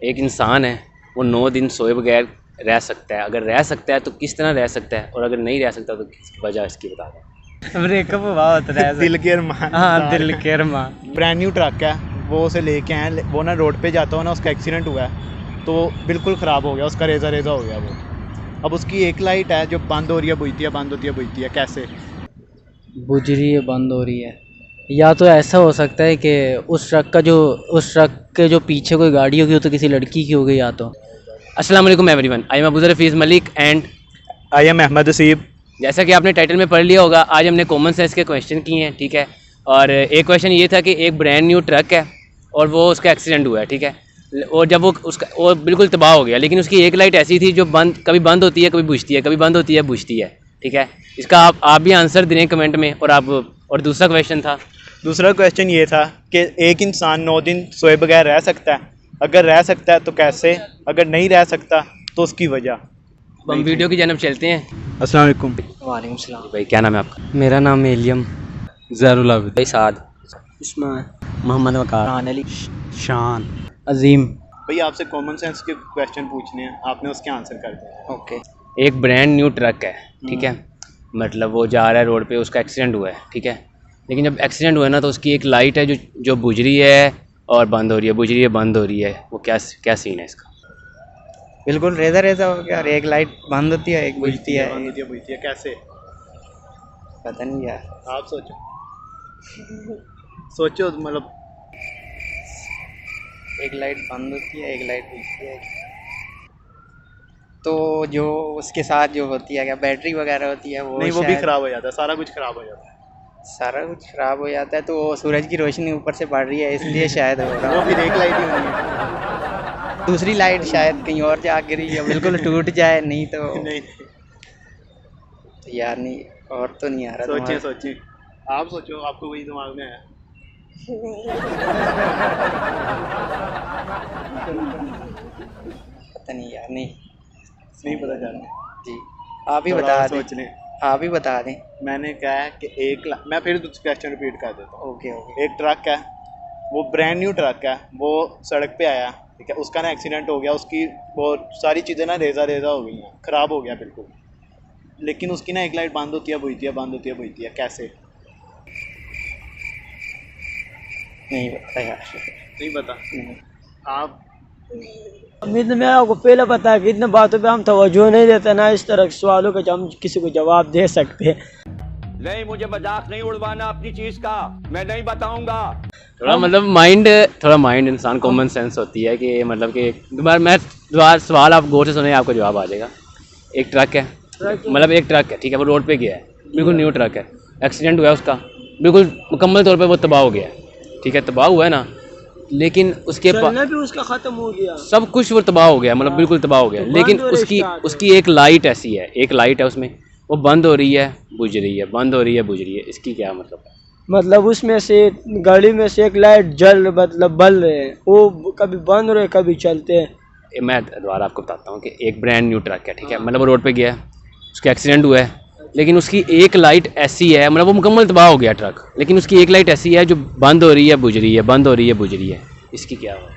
एक इंसान है वो 9 दिन सोए बगैर रह सकता है, अगर रह सकता है तो किस तरह रह सकता है, और अगर नहीं रह सकता तो किस वजह इसकी बता दें। ब्रेकअप हुआ होता है दिल के अरमान। हाँ, दिल के अरमान। ब्रांड न्यू ट्रक है, वो उसे लेके आए, वो ना रोड पे जाता हो ना, उसका एक्सीडेंट हुआ है तो बिल्कुल ख़राब हो गया, उसका रेज़ा रेज़ा हो गया वो। अब उसकी एक लाइट है जो बंद हो रही है, बुझती है, बंद होती है, बुझती है, कैसे? बुझ रही है, बंद हो रही है। या तो ऐसा हो सकता है कि उस ट्रक के जो पीछे कोई गाड़ी होगी वो तो किसी लड़की की हो गई, या तो। अस्सलाम वालेकुम everyone, I am Abuzar Hafeez Malik and I am Ahmed Haseeb. जैसा कि आपने टाइटल में पढ़ लिया होगा, आज हमने कॉमन सेंस के क्वेश्चन किए हैं, ठीक है। और एक क्वेश्चन ये था कि एक ब्रांड न्यू ट्रक है और वो उसका एक्सीडेंट हुआ है, ठीक है। और जब वो बिल्कुल तबाह हो गया, लेकिन उसकी एक लाइट ऐसी थी जो कभी बंद होती है, कभी बुझती है, कभी बंद होती है, बुझती है, ठीक है। इसका आप भी आंसर दें कमेंट में। और दूसरा क्वेश्चन था, दूसरा क्वेश्चन ये था कि एक इंसान 9 दिन सोए बगैर रह सकता है, अगर रह सकता है तो कैसे, अगर नहीं रह सकता तो उसकी वजह। हम वीडियो की जानब चलते हैं। अस्सलाम वालेकुम। वालेकुम सलाम। भाई क्या नाम है आपका? मेरा नाम एलियम। ज़ैरुल भाई साद, उस्मान। मोहम्मद वकार, अली। शान। अजीम। भाई आपसे कॉमन सेंस के क्वेश्चन पूछने हैं, आपने उसके आंसर कर दिया। ओके। एक ब्रांड न्यू ट्रक है, ठीक है। मतलब वो जा रहा है रोड पे, उसका एक्सीडेंट हुआ है, ठीक है। लेकिन जब एक्सीडेंट हुआ है ना, तो उसकी एक लाइट है जो बुझ रही है और बंद हो रही है, बुझ रही है, बंद हो रही है। वो क्या सीन है इसका? बिल्कुल रेजा रेजा हो गया, और एक लाइट बंद होती है, एक बुझती है। बंद होती है, बुझती है, कैसे? पता नहीं यार। आप सोचो सोचो, मतलब एक लाइट बंद होती है, एक लाइट बुझती है। तो जो उसके साथ जो होती है, क्या बैटरी वगैरह होती है, वो नहीं, वो भी शायद खराब हो जाता है, सारा कुछ खराब हो जाता है। सारा कुछ खराब हो जाता है। तो वो सूरज की रोशनी ऊपर से पड़ रही है, इसलिए शायद हो रहा वो है। फिर एक लाइट ही होनी है। दूसरी लाइट शायद कहीं और जा गिरी है, बिल्कुल टूट जाए, नहीं तो नहीं, यार नहीं, और तो नहीं आ रहा सोचिए तुम्हारा। सोचिए, आप सोचो, आपको वही दिमाग में है। पता नहीं यार, नहीं नहीं पता चल रहा। जी, आप ही थोड़ा बता और दें। सोच लें। आप ही बता दें। मैंने कहा है कि मैं फिर क्वेश्चन रिपीट कर देता हूँ। Okay okay. एक ट्रक है, वो ब्रांड न्यू ट्रक है, वो सड़क पे आया, ठीक है, उसका ना एक्सीडेंट हो गया, उसकी वो सारी चीज़ें ना रेजा रेजा हो गई हैं, ख़राब हो गया बिल्कुल। लेकिन उसकी ना एक लाइट बंद होती है, बुझती है, बंद होती है, बुझती है, कैसे? नहीं पता यार। नहीं पता। नहीं। आप अमित, मैं आपको पहले पता है कि इतने बातों पे हम तवज्जो नहीं देते ना, इस तरह के सवालों के हम किसी को जवाब दे सकते हैं। नहीं, मुझे मजाक नहीं उड़वाना अपनी चीज का, मैं नहीं बताऊंगा। थोड़ा मतलब माइंड इंसान कॉमन सेंस होती है कि मतलब कि दोबारा सवाल आप गौर से सुने, आपको जवाब आ जाएगा। एक ट्रक है, मतलब एक ट्रक है, ठीक है, वो रोड पे गया है, बिल्कुल न्यू ट्रक है, एक्सीडेंट हुआ है उसका, बिल्कुल मुकम्मल तौर पे वो तबाह हो गया है, ठीक है, तबाह हुआ है ना। लेकिन उसके चलना भी उसका खत्म हो गया, सब कुछ वो तबाह हो गया, मतलब बिल्कुल तबाह हो गया। तो लेकिन बंद हो रही स्टार्ट है। उसकी एक लाइट ऐसी है, एक लाइट है उसमें, वो बंद हो रही है, बुझ रही है, बंद हो रही है, बुझ रही है। इसकी क्या मतलब है? मतलब उसमें से गाड़ी में से एक लाइट मतलब बल रहे हैं, वो कभी बंद रहे कभी चलते हैं। मैं दोबारा आपको बताता हूँ कि एक ब्रांड न्यू ट्रक है, ठीक है, मतलब वो रोड पे गया है, उसका एक्सीडेंट हुआ है, लेकिन उसकी एक लाइट ऐसी है, मतलब वो मुकम्मल तबाह हो गया ट्रक, लेकिन उसकी एक लाइट ऐसी है जो बंद हो रही है, बुझ रही है, बंद हो रही है, बुझ रही है। इसकी क्या है?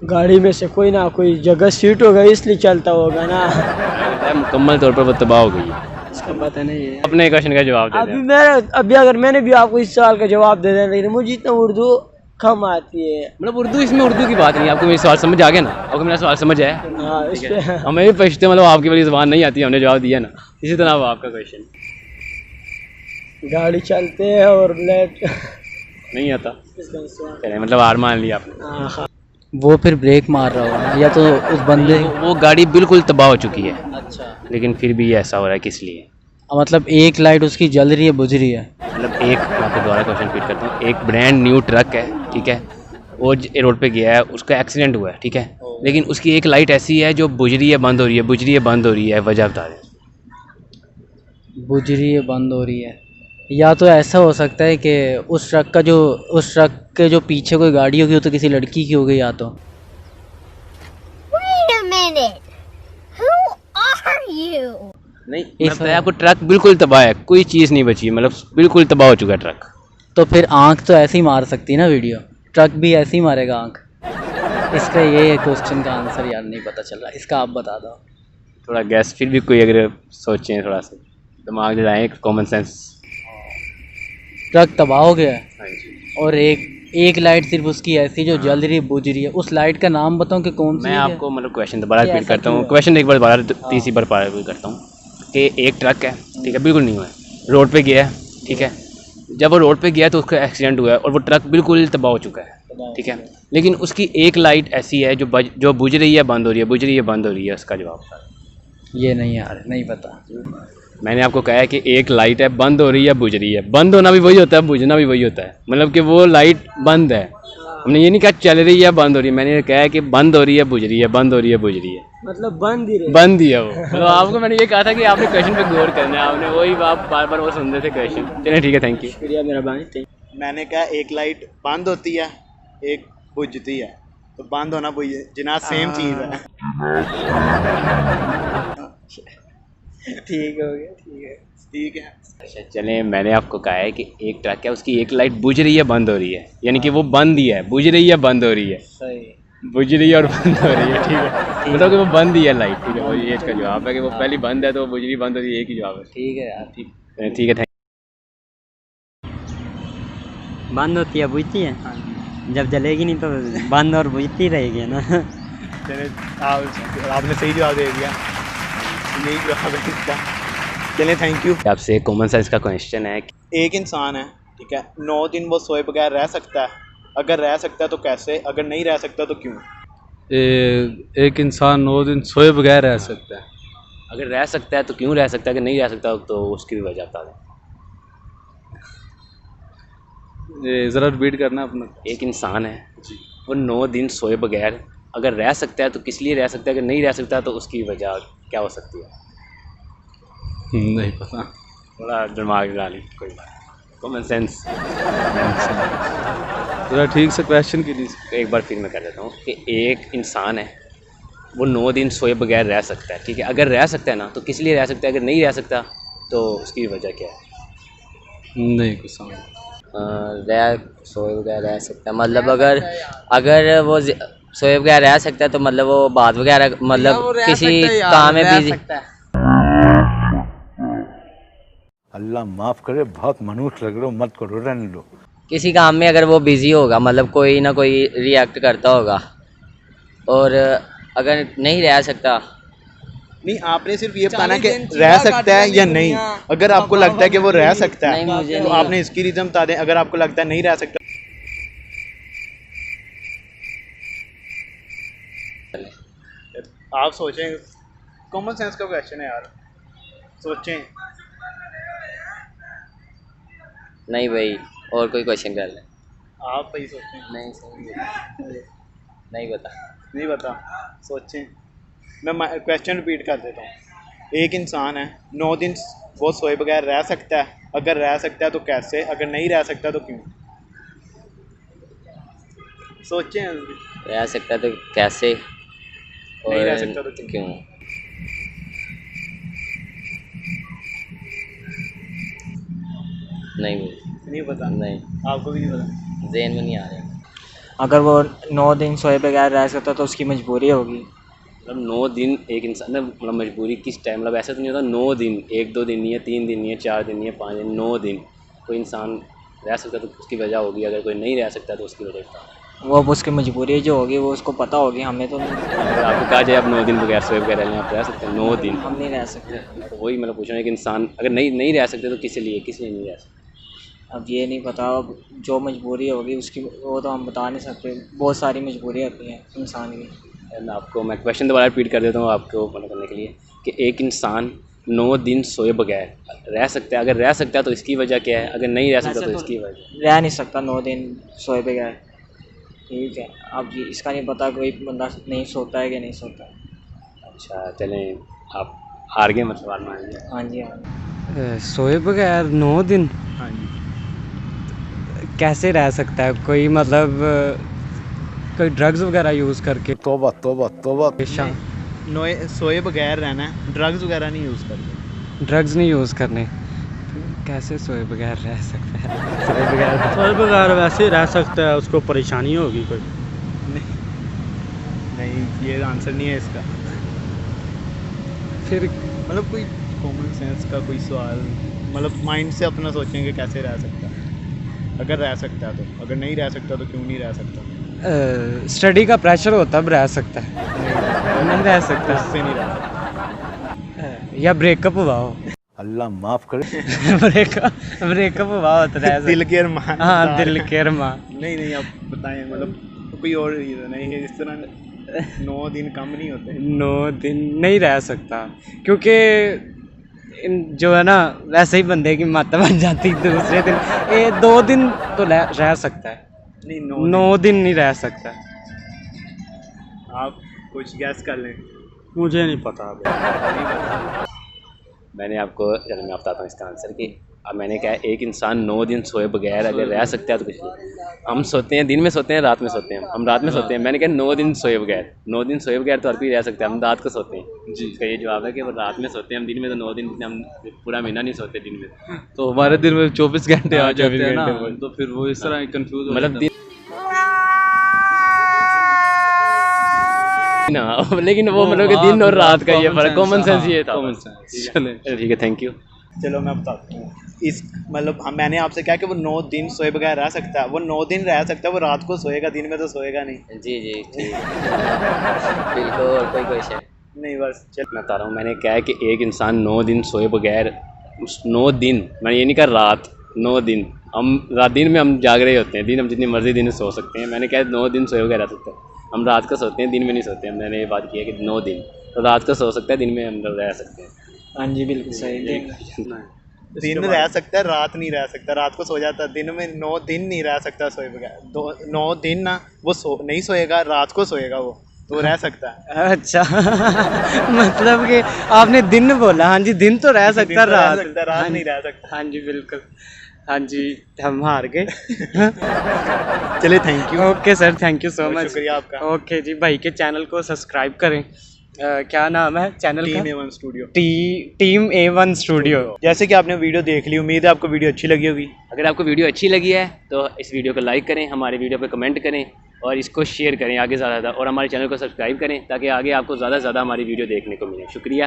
गाड़ी में से कोई ना कोई जगह सीट हो गई, इसलिए चलता होगा ना। मुकम्मल तौर पर वो तबाह हो गई है। इसका पता नहीं है। अपने क्वेश्चन का जवाब दे दें। अभी अगर मैंने भी आपको इस सवाल का जवाब दे देना, लेकिन मुझे इतना उर्दू कम आती है। मतलब इसमें उर्दू की बात नहीं, आपको मेरा सवाल समझ आ गया ना? आपको मेरा सवाल समझ आया? हाँ, इस पे हमें भी पूछते, मतलब आपकी वाली ज़बान नहीं आती, हमने जवाब दिया ना, इसी तरह वो आपका क्वेश्चन गाड़ी चलते हैं और लाइट नहीं आता। इसका सवाल। चले, मतलब हार मान लिया आपने। हाँ। वो फिर ब्रेक मार रहा होगा, या तो उस बंदे। वो गाड़ी बिल्कुल तबाह हो चुकी है, अच्छा। लेकिन फिर भी ये ऐसा हो रहा है, किस लिए? मतलब एक लाइट उसकी जल रही है, बुझ रही है। मतलब मैं आपको दोबारा क्वेश्चन रिपीट करता हूँ। एक ब्रांड न्यू ट्रक है, ठीक है, वो रोड पे गया है, उसका एक्सीडेंट हुआ है, ठीक है, लेकिन उसकी एक लाइट ऐसी है जो बुझ रही है, बंद हो रही है, बुझ रही है, बंद हो रही है। वजह बता दें। बुझ रही है, बंद हो रही है। या तो ऐसा हो सकता है कि उस ट्रक के जो पीछे कोई गाड़ी होगी वो तो किसी लड़की की हो गई, या तो। Wait a minute. Who are you? नहीं, मैं बताया आपको, ट्रक बिल्कुल तबाह है, कोई चीज़ नहीं बची, मतलब बिल्कुल तबाह हो चुका है ट्रक। तो फिर आंख तो ऐसे ही मार सकती है ना वीडियो, ट्रक भी ऐसे ही मारेगा आंख। इसका ये क्वेश्चन का आंसर यार नहीं पता चल रहा, इसका आप बता दो। थोड़ा गैस फिर भी कोई अगर सोचें थोड़ा सा दिमाग लगाएं कॉमन सेंस। ट्रक तबाह हो गया है हाँ जी। और एक लाइट सिर्फ उसकी ऐसी जो जल रही बुझ रही है, उस लाइट का नाम बताऊं कि कौन सी मैं है? आपको मतलब क्वेश्चन दोबारा कि रिपीट ऐसा करता क्यों हूँ, है? क्वेश्चन एक बार दोबारा तीसरी बार रिपीट करता हूँ कि एक ट्रक है, ठीक है, बिल्कुल नहीं हुआ है, रोड पे गया है, ठीक है। जब वो रोड पे गया तो उसका एक्सीडेंट हुआ है और वो ट्रक बिल्कुल तबाह हो चुका है, ठीक है। लेकिन उसकी एक लाइट ऐसी है जो बुझ रही है, बंद हो रही है, बुझ रही है, बंद हो रही है। उसका जवाब था ये नहीं यार, नहीं पता। मैंने आपको कहा है कि एक लाइट है, बंद हो रही है, बुझ रही है। बंद होना भी वही होता है, बुझना भी वही होता है, मतलब कि वो लाइट बंद है। हमने ये नहीं कहा चल रही है, बंद हो रही है, मैंने कहा है कि बंद हो रही है, बुझ रही है, बंद हो रही है, बुझ रही है, मतलब बंद ही रहे। बंद ही है वो। मतलब आपको मैंने ये कहा था कि आपने क्वेश्चन पे गौर करना है, आपने वही आप बार बार वो सुन रहे थे क्वेश्चन। चलिए ठीक है, थैंक यू। शुक्रिया मेहरबानी। मैंने कहा एक लाइट बंद होती है, एक बुझती है, तो बंद होना बुझ जिना सेम चीज़ है। ठीक हो गया, ठीक है। ठीक है। अच्छा चलें, मैंने आपको कहा है कि एक ट्रक है, उसकी एक लाइट बुझ रही है, बंद हो रही है, यानी कि वो बंद ही है, बुझ रही है, बंद हो रही है, सही। बुझ रही है और बंद हो रही है, ठीक है। मतलब कि वो बंद ही है लाइट, ठीक है। वो ये इसका जवाब है कि वो पहली बंद है तो वो बुझ रही, बंद हो रही है, एक ही जवाब है। ठीक है यार, ठीक है, थैंक बंद होती है, बुझती है। जब जलेगी नहीं तो बंद और बुझती रहेगी ना। चलिए आपने सही जवाब दे दिया, यही जवाब है इसका। चलिए थैंक यू। यू। आपसे कॉमन सेंस का क्वेश्चन है। एक इंसान है, ठीक है, 9 दिन वो सोए बगैर रह सकता है, अगर रह सकता है तो कैसे, अगर नहीं रह सकता तो क्यों? एक इंसान 9 दिन सोए बगैर रह सकता है। अगर रह सकता है तो क्यों रह सकता है, अगर नहीं रह सकता तो उसकी भी वजह बता दें। ज़रा रिपीट करना अपना। एक इंसान है जी, वो 9 दिन सोए बगैर अगर रह सकता है तो किस लिए रह सकता है, अगर नहीं रह सकता तो उसकी वजह क्या हो सकती है? नहीं पता। थोड़ा दिमाग डाली, कोई बात, कॉमन सेंस। ज़रा ठीक से क्वेश्चन कीजिए। एक बार फिर मैं कर देता हूँ कि एक इंसान है, वो 9 दिन सोए बगैर रह सकता है, ठीक है। अगर रह सकता है ना तो किस लिए रह सकता है, अगर नहीं रह सकता तो उसकी वजह क्या है? नहीं कुछ समझ। सोए बगैर रह सकता है मतलब अगर वो सोए बगैर रह सकता है तो मतलब वो बात वगैरह मतलब किसी काम में बिजी। अल्लाह माफ़ करे, बहुत मनुष्य लग रहे हो, मत करो, रहने दो। किसी काम में अगर वो बिजी होगा, मतलब कोई ना कोई रिएक्ट करता होगा, और अगर नहीं रह सकता। नहीं, आपने सिर्फ ये बताना कि रह सकता है या नहीं। अगर आपको लगता है कि वो रह सकता है नहीं, मुझे तो नहीं। आपने इसकी रीज़न बता दें। अगर आपको लगता है नहीं रह सकता, आप सोचें, कॉमन सेंस का क्वेश्चन है यार, सोचें। नहीं भाई, और कोई क्वेश्चन कर ले। आप भाई सोचें। नहीं नहीं बता। नहीं बता, सोचें। मैं क्वेश्चन रिपीट कर देता हूँ। एक इंसान है, 9 दिन वो सोए बगैर रह सकता है, अगर रह सकता है तो कैसे, अगर नहीं रह सकता तो क्यों? सोचें। रह सकता है तो कैसे, नहीं रह और सकता तो क्यों? नहीं नहीं पता। नहीं, आपको भी नहीं पता? ज़हन में नहीं आ रहा। अगर वो 9 दिन सोए बगैर रह सकता तो उसकी मजबूरी होगी। मतलब 9 दिन एक इंसान ने, मतलब मजबूरी किस टाइम, मतलब ऐसा तो नहीं होता 9 दिन, 1-2 दिन नहीं है, 3 दिन नहीं है, 4 दिन नहीं है, 5 दिन, 9 दिन कोई इंसान रह सकता तो उसकी वजह होगी, अगर कोई नहीं रह सकता तो उसकी वजह बता। वो अब उसकी मजबूरी जो होगी वो उसको पता होगी, हमें तो नहीं। अगर आपको कहा जाए आप 9 दिन बगैर सोए बगैर रहने, आप रह सकते हैं 9 दिन? हम नहीं रह सकते। तो वही मतलब पूछ रहा है कि इंसान अगर नहीं रह सकते तो किस लिए नहीं रह सकते? अब ये नहीं पता, अब जो मजबूरी होगी उसकी वो तो हम बता नहीं सकते। बहुत सारी मजबूरी होती हैं इंसान की। मैं आपको क्वेश्चन दोबारा रिपीट कर देता हूँ आपको मतलब करने के लिए कि एक इंसान 9 दिन सोए बगैर रह सकता है, अगर रह सकता है तो इसकी वजह क्या है, अगर नहीं रह सकता तो इसकी वजह। रह नहीं सकता 9 दिन सोए बगैर, ठीक है। अब ये इसका नहीं पता कोई बंदा नहीं सोता है कि नहीं सोता है। अच्छा चलें, आप हार गए मतलब, हार मान लिया। हाँ जी, हाँ। सोए बगैर 9 दिन हाँ जी। कैसे रह सकता है कोई, मतलब कोई ड्रग्स वगैरह यूज़ करके? तौबा तौबा तौबा। सोए बगैर रहना है, ड्रग्स वगैरह नहीं यूज़ करते। ड्रग्स नहीं यूज़ करने, कैसे सोए बगैर रह सकता है? सोए बगैर वैसे रह सकता है, उसको परेशानी होगी कोई। नहीं, ये आंसर नहीं है इसका। फिर मतलब कोई कॉमन सेंस का कोई सवाल, मतलब माइंड से अपना सोचेंगे कैसे रह सकता है, अगर रह सकता है तो, अगर नहीं रह सकता तो क्यों नहीं रह सकता। स्टडी का प्रेशर हो तब रह सकता है, नहीं रह सकता। उससे नहीं रह सकता। या ब्रेकअप हुआ हो। अल्लाह माफ करे। ब्रेकअप हुआ हो तो रह सकता। दिल के अरमान। हाँ, दिल के अरमान। नहीं नहीं, आप बताएं, मतलब कोई और रीज़न है ये, इस तरह 9 दिन कम नहीं होते। 9 दिन नहीं रह सकता, क्योंकि जो है ना वैसे ही बंदे की मत बन जाती दूसरे दिन। 2 दिन तो रह सकता है, नहीं, 9 दिन नहीं रह सकता। आप कुछ गैस कर लें। मुझे नहीं पता। मैंने आपको चलो मैं बताता हूँ इसका आंसर कि अब मैंने कहा एक इंसान 9 दिन सोए बगैर अगर रह सकता है तो कुछ नहीं। हम सोते हैं दिन में सोते हैं, रात में सोते हैं, हम रात में सोते हैं। मैंने कहा 9 दिन सोए बगैर, 9 दिन सोए बगैर तो हर कोई रह सकता है, हम रात को सोते हैं। जी, इसका ये जवाब है कि वो रात में सोते हैं, हम दिन में तो 9 दिन हम पूरा महीना नहीं सोते दिन में। तो हमारे दिन में 24 घंटे आ जाते हैं ना, 24 घंटे। तो फिर वो इस तरह कंफ्यूज मतलब दिन ना, लेकिन वो मतलब कि दिन और रात का ये फर्क, कॉमन सेंस ये था। चले ठीक है, थैंक यू। चलो मैं बताता हूँ इस, मतलब हम, मैंने आपसे कहा कि वो 9 दिन सोए बगैर रह सकता है, वो 9 दिन रह सकता है, वो रात को सोएगा, दिन में तो सोएगा नहीं। जी जी ठीक। बिल्कुल। और कोई क्वेश्चन नहीं, बस चल। मैं बता रहा हूँ, मैंने कहा है कि एक इंसान 9 दिन सोए बगैर, 9 दिन, मैंने ये नहीं कहा रात, 9 दिन, हम रात दिन में हम जाग रहे होते हैं, दिन हम जितनी मर्जी दिन में सो सकते हैं। मैंने कहा 9 दिन सोए बगैर रह सकते हैं, हम रात को सोते हैं, दिन में नहीं सोते हैं। मैंने ये बात की है कि 9 दिन, तो रात को सो सकता है, दिन में हम लोग रह सकते हैं। हाँ जी, बिल्कुल सही। दिन में रह सकता है, रात नहीं रह सकता, रात को सो जाता है। दिन में 9 दिन नहीं रह सकता सोए बगैर। 9 दिन ना वो नहीं सोएगा, रात को सोएगा, वो तो रह सकता है। अच्छा। मतलब कि आपने दिन बोला। हाँ जी, दिन तो रह सकता, रात नहीं रह सकता। हाँ जी बिल्कुल। हाँ जी, हम हार गए। चलिए, thank you. Okay sir, thank you so much. शुक्रिया आपका। ओके जी, भाई के चैनल को सब्सक्राइब करें। क्या नाम है चैनल का? Team A1 studio. Team A1 studio. जैसे कि आपने वीडियो देख ली, उम्मीद है आपको वीडियो अच्छी लगी होगी। अगर आपको वीडियो अच्छी लगी है तो इस वीडियो को लाइक करें, हमारे वीडियो पे कमेंट करें और इसको शेयर करें आगे ज़्यादा, और हमारे चैनल को सब्सक्राइब करें ताकि आगे आपको ज़्यादा से ज़्यादा हमारी वीडियो देखने को मिले। शुक्रिया।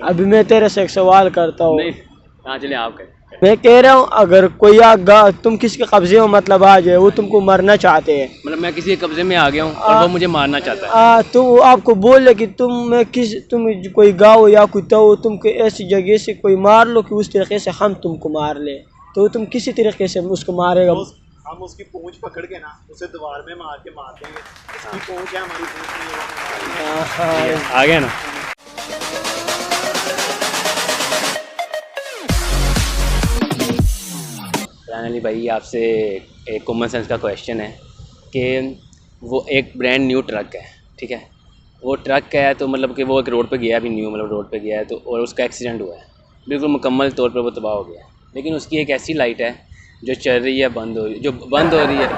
अभी मैं तेरे से एक सवाल करता हूँ। नहीं, हाँ चले आप करें। मैं कह रहा हूँ, अगर कोई तुम किसके कब्जे में मतलब आ जाए, वो तुमको मरना चाहते हैं, मतलब मैं किसी के कब्जे में आ गया हूँ और वो मुझे मारना चाहता है, तो वो आपको बोले कि तुम कोई गाँव या कुत्ता हो, तुमको ऐसी जगह से कोई मार लो कि उस तरीके से हम तुमको मार ले, तो तुम किसी तरीके से उसको मारेगा? हम उसकी पूंछ पकड़ के ना उसे दीवार में मार के मार देंगे। उसकी पूंछ है, हमारी पूंछ नहीं है। आ गया ना। फाइनली भाई आपसे एक कॉमन सेंस का क्वेश्चन है कि वो एक ब्रांड न्यू ट्रक है, ठीक है, वो ट्रक है तो मतलब कि वो एक रोड पे गया, अभी न्यू मतलब रोड पे गया है, तो और उसका एक्सीडेंट हुआ है, बिल्कुल मुकम्मल तौर पे वो तबाह हो गया है, लेकिन उसकी एक ऐसी लाइट है जो चल रही है, बंद हो रही, जो बंद हो रही है,